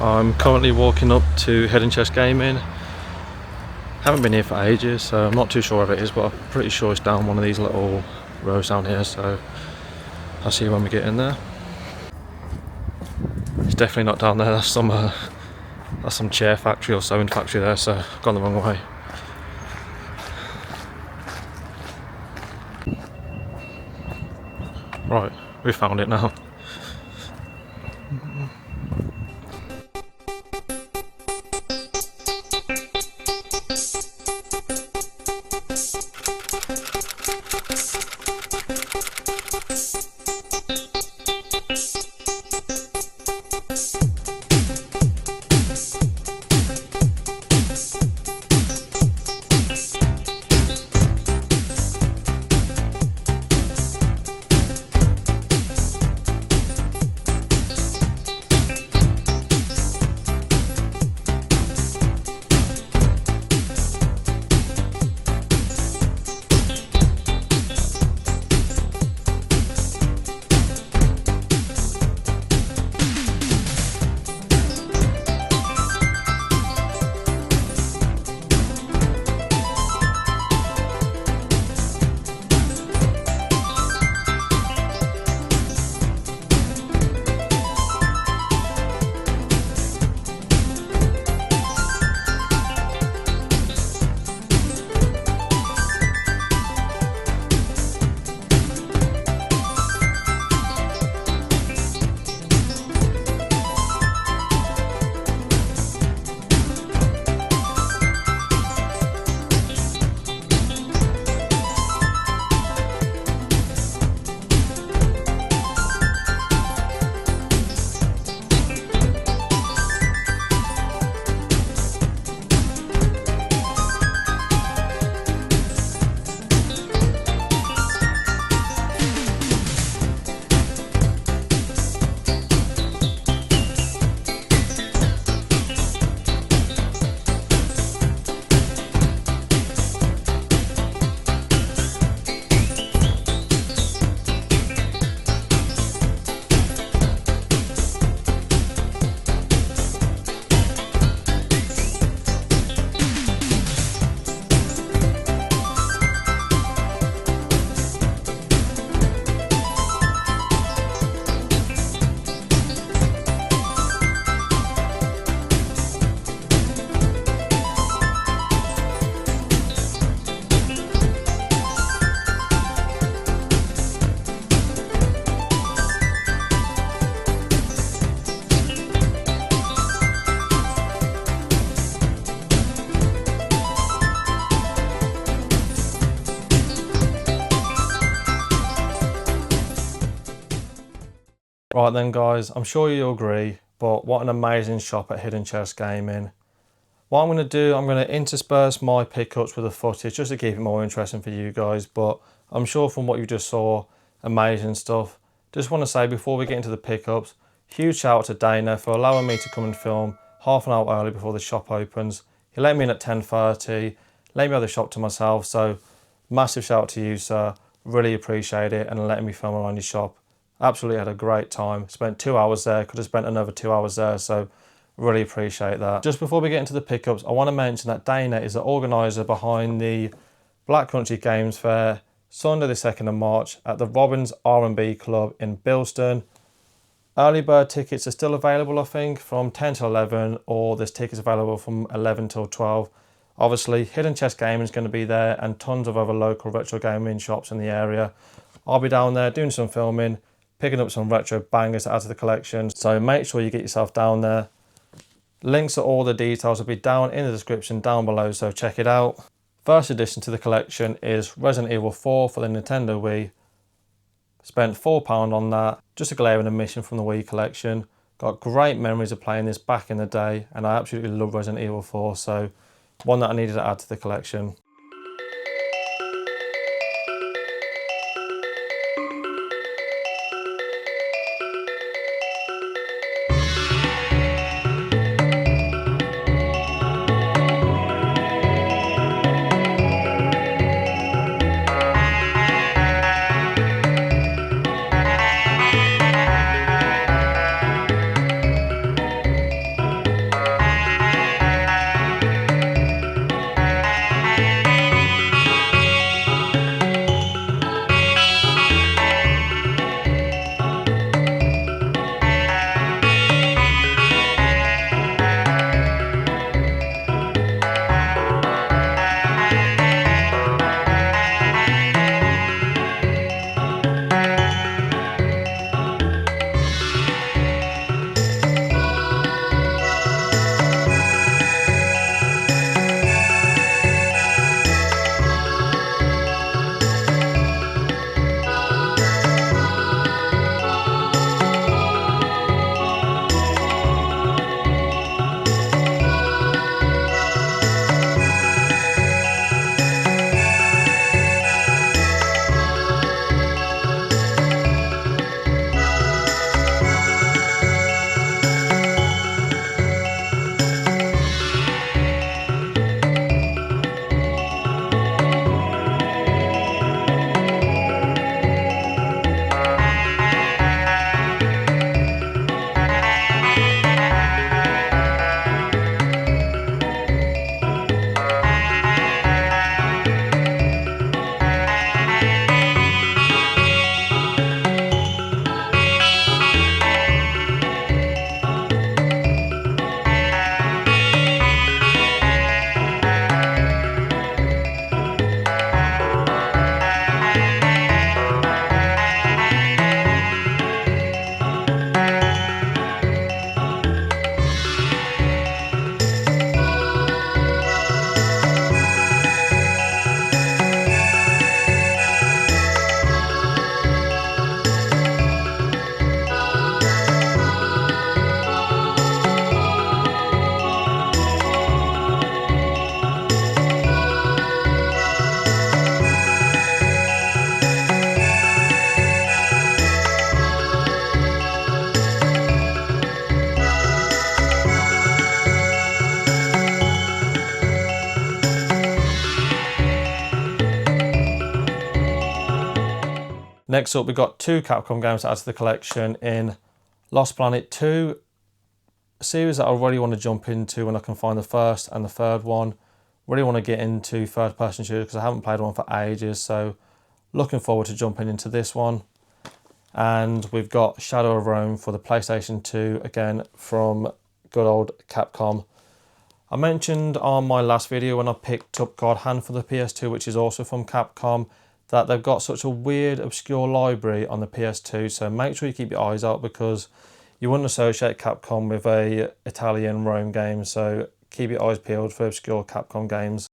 I'm currently walking up to Hidden Chest Gaming. Haven't been here for ages, so I'm not too sure if it is, but I'm pretty sure it's down one of these little rows down here, so I'll see you when we get in there. It's definitely not down there, that's some chair factory or sewing factory there, so I've gone the wrong way. Right, we found it now. Right then guys, I'm sure you'll agree, but what an amazing shop at Hidden Chest Gaming. What I'm going to do, I'm going to intersperse my pickups with the footage just to keep it more interesting for you guys, but I'm sure from what you just saw, amazing stuff. Just want to say before we get into the pickups, huge shout out to Dana for allowing me to come and film half an hour early before the shop opens. He let me in at 10:30, let me have the shop to myself, so massive shout out to you sir, really appreciate it and letting me film around your shop. Absolutely had a great time. Spent 2 hours there, could have spent another 2 hours there, so really appreciate that. Just before we get into the pickups, I want to mention that Dana is the organiser behind the Black Country Games Fair, Sunday the 2nd of March at the Robins R&B Club in Bilston. Early bird tickets are still available, I think, from 10 to 11, or there's tickets available from 11 till 12. Obviously, Hidden Chest Gaming is going to be there and tons of other local retro gaming shops in the area. I'll be down there doing some filming, picking up some retro bangers to add to the collection, so make sure you get yourself down there. Links to all the details will be down in the description down below, so check it out. First addition to the collection is Resident Evil 4 for the Nintendo Wii. Spent £4 on that, just a glaring omission from the Wii collection. Got great memories of playing this back in the day, and I absolutely love Resident Evil 4, so one that I needed to add to the collection. Next up, we've got 2 Capcom games to add to the collection in Lost Planet 2, a series that I really want to jump into when I can find the first and the third one. Really want to get into third-person shooters because I haven't played one for ages, so looking forward to jumping into this one. And we've got Shadow of Rome for the PlayStation 2, again from good old Capcom. I mentioned on my last video when I picked up God Hand for the PS2, which is also from Capcom, that they've got such a weird, obscure library on the PS2, so make sure you keep your eyes out because you wouldn't associate Capcom with a Italian Rome game, so keep your eyes peeled for obscure Capcom games.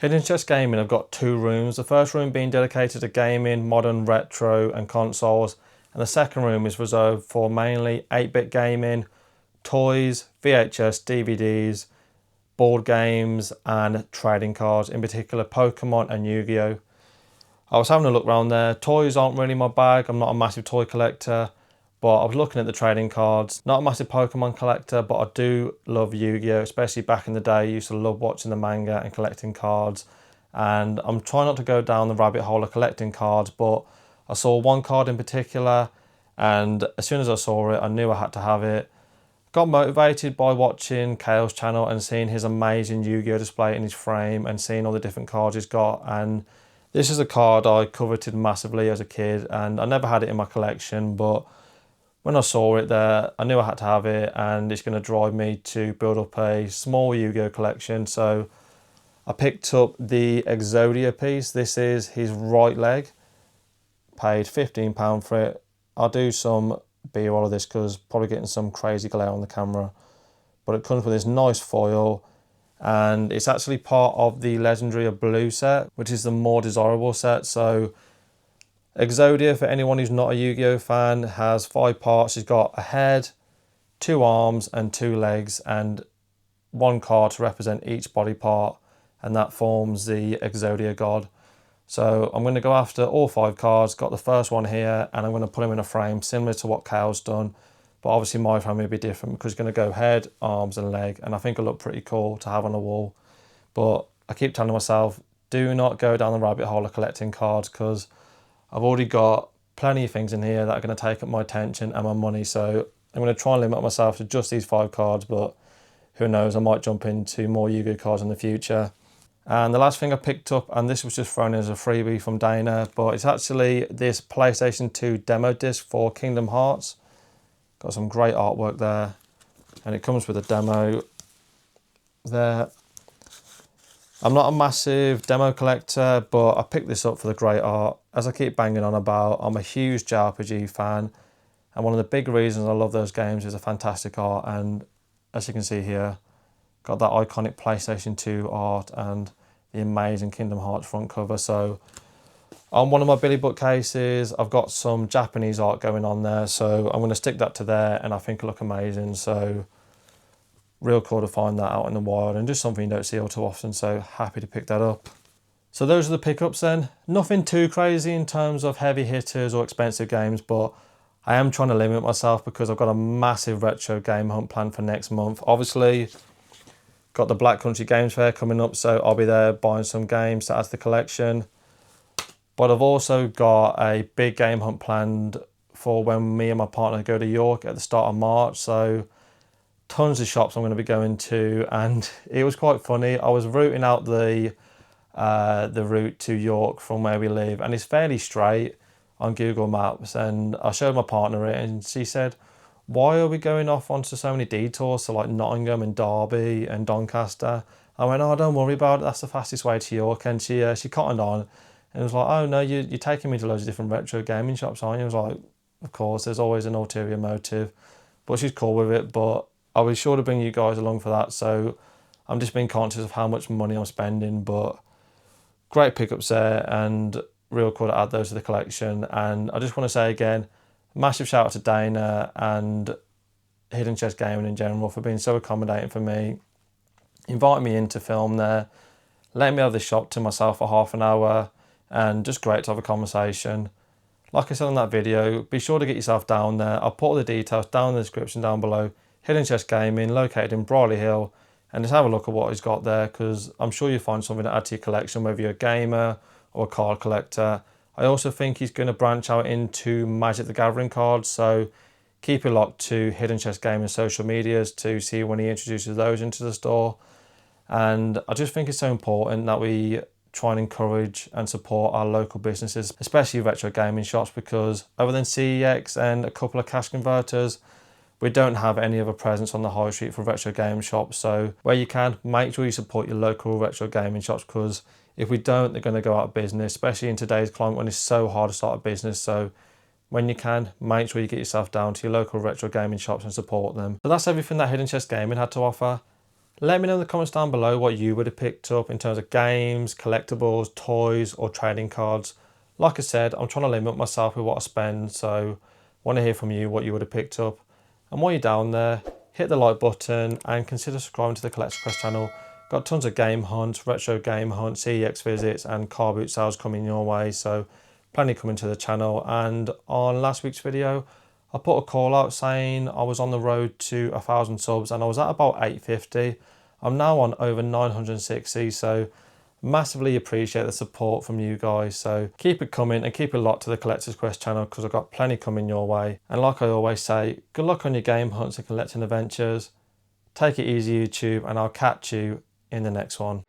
Hidden Chest Gaming have got 2 rooms, the first room being dedicated to gaming, modern, retro and consoles, and the second room is reserved for mainly 8-bit gaming, toys, VHS, DVDs, board games and trading cards, in particular Pokémon and Yu-Gi-Oh! I was having a look around there. Toys aren't really my bag, I'm not a massive toy collector, but I was looking at the trading cards. Not a massive Pokemon collector, but I do love Yu-Gi-Oh! Especially back in the day. I used to love watching the manga and collecting cards. And I'm trying not to go down the rabbit hole of collecting cards, but I saw one card in particular, and as soon as I saw it, I knew I had to have it. Got motivated by watching Kale's channel and seeing his amazing Yu-Gi-Oh! Display in his frame and seeing all the different cards he's got. And this is a card I coveted massively as a kid, and I never had it in my collection, but when I saw it there, I knew I had to have it, and it's going to drive me to build up a small Yu-Gi-Oh! Collection. So I picked up the Exodia piece. This is his right leg. Paid £15 for it. I'll do some B-roll of this because probably getting some crazy glare on the camera. But it comes with this nice foil, and it's actually part of the Legendary of Blue set, which is the more desirable set. So Exodia, for anyone who's not a Yu-Gi-Oh fan, has 5 parts. He's got a head, 2 arms and 2 legs, and 1 card to represent each body part, and that forms the Exodia god. So I'm going to go after all 5 cards. Got the first one here, and I'm going to put him in a frame similar to what Kao's done, but obviously my frame will be different because it's going to go head, arms and leg, and I think it'll look pretty cool to have on the wall. But I keep telling myself, do not go down the rabbit hole of collecting cards, because I've already got plenty of things in here that are going to take up my attention and my money. So I'm going to try and limit myself to just these 5 cards, but who knows, I might jump into more Yu-Gi-Oh cards in the future. And the last thing I picked up, and this was just thrown in as a freebie from Dana, but it's actually this PlayStation 2 demo disc for Kingdom Hearts. Got some great artwork there, and it comes with a demo there. I'm not a massive demo collector, but I picked this up for the great art. As I keep banging on about, I'm a huge JRPG fan, and one of the big reasons I love those games is the fantastic art. And as you can see here, got that iconic PlayStation 2 art and the amazing Kingdom Hearts front cover. So on one of my Billy bookcases, I've got some Japanese art going on there, so I'm going to stick that to there, and I think it'll look amazing. So real cool to find that out in the wild, and just something you don't see all too often, so happy to pick that up. So those are the pickups then. Nothing too crazy in terms of heavy hitters or expensive games, but I am trying to limit myself because I've got a massive retro game hunt planned for next month. Obviously, got the Black Country Games Fair coming up, so I'll be there buying some games to add to the collection. But I've also got a big game hunt planned for when me and my partner go to York at the start of March. So tons of shops I'm going to be going to, and it was quite funny. I was routing out the route to York from where we live, and it's fairly straight on Google Maps. And I showed my partner it, and she said, "Why are we going off onto so many detours to like Nottingham and Derby and Doncaster?" I went, "Oh, don't worry about it. That's the fastest way to York." And she cottoned on. And it was like, "Oh no, you're taking me to loads of different retro gaming shops, aren't you?" I was like, "Of course, there's always an ulterior motive." But she's cool with it. But I'll be sure to bring you guys along for that. So I'm just being conscious of how much money I'm spending. But great pickups there, and real cool to add those to the collection. And I just want to say again, massive shout out to Dana and Hidden Chest Gaming in general for being so accommodating for me, inviting me in to film there, letting me have the shop to myself for half an hour, and just great to have a conversation. Like I said on that video, be sure to get yourself down there. I'll put all the details down in the description down below. Hidden Chest Gaming, located in Brierley Hill, and just have a look at what he's got there, because I'm sure you'll find something to add to your collection, whether you're a gamer or a card collector. I also think he's going to branch out into Magic the Gathering cards, so keep it locked to Hidden Chest Gaming social medias to see when he introduces those into the store. And I just think it's so important that we try and encourage and support our local businesses, especially retro gaming shops, because other than CEX and a couple of cash converters, we don't have any other presence on the high street for retro gaming shops. So where you can, make sure you support your local retro gaming shops, because if we don't, they're going to go out of business, especially in today's climate when it's so hard to start a business. So when you can, make sure you get yourself down to your local retro gaming shops and support them. So that's everything that Hidden Chest Gaming had to offer. Let me know in the comments down below what you would have picked up in terms of games, collectibles, toys or trading cards. Like I said, I'm trying to limit myself with what I spend, so I want to hear from you what you would have picked up. And while you're down there, hit the like button and consider subscribing to the Collector's Quest channel. Got tons of game hunts, retro game hunts, CEX visits and car boot sales coming your way, so plenty coming to the channel. And on last week's video, I put a call out saying I was on the road to 1,000 subs, and I was at about 850. I'm now on over 960, so massively appreciate the support from you guys. So keep it coming and keep it locked to the Collector's Quest channel, because I've got plenty coming your way. And like I always say, good luck on your game hunts and collecting adventures. Take it easy, YouTube, and I'll catch you in the next one.